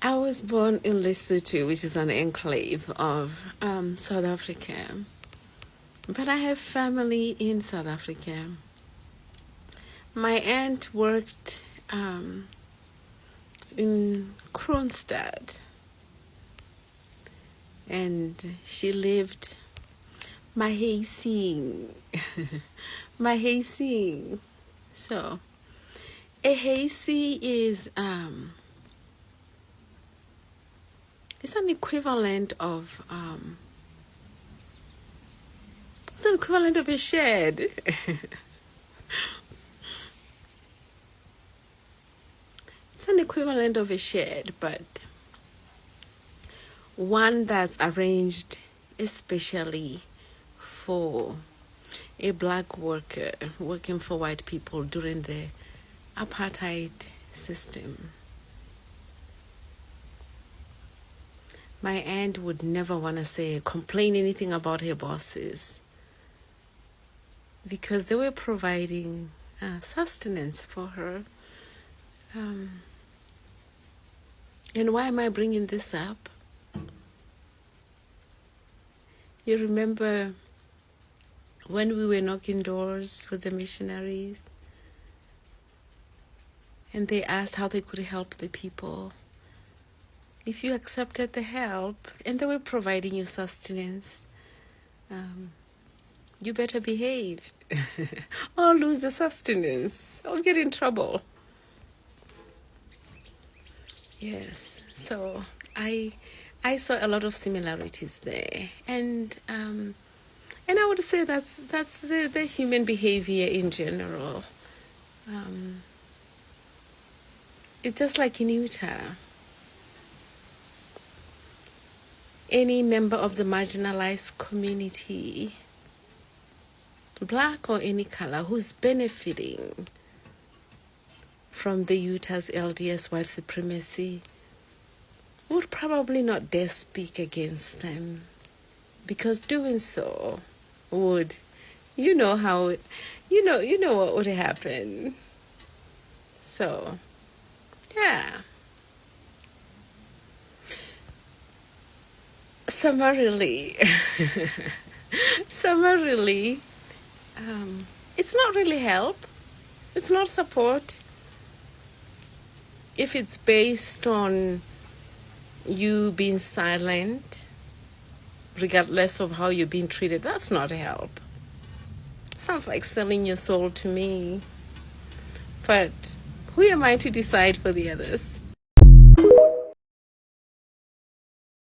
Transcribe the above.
I was born in Lesotho, which is an enclave of South Africa. But I have family in South Africa. My aunt worked in Kroonstad, and she lived Mahesing. Mahesing. So, a Hesi is it's an equivalent of a shed. It's an equivalent of a shed, but one that's arranged especially for a black worker working for white people during the apartheid system. My aunt would never want to complain anything about her bosses because they were providing sustenance for her. And why am I bringing this up? You remember when we were knocking doors with the missionaries and they asked how they could help the people? If you accepted the help and they were providing you sustenance, you better behave or lose the sustenance or get in trouble. Yes, so I saw a lot of similarities there, and I would say that's the human behavior in general. It's just like in Utah. Any member of the marginalized community, black or any color, who's benefiting from the Utah's LDS white supremacy would probably not dare speak against them, because doing so would, you know what would happen. So, yeah. Summarily, it's not really help. It's not support. If it's based on you being silent, regardless of how you're being treated, that's not help. Sounds like selling your soul to me. But who am I to decide for the others?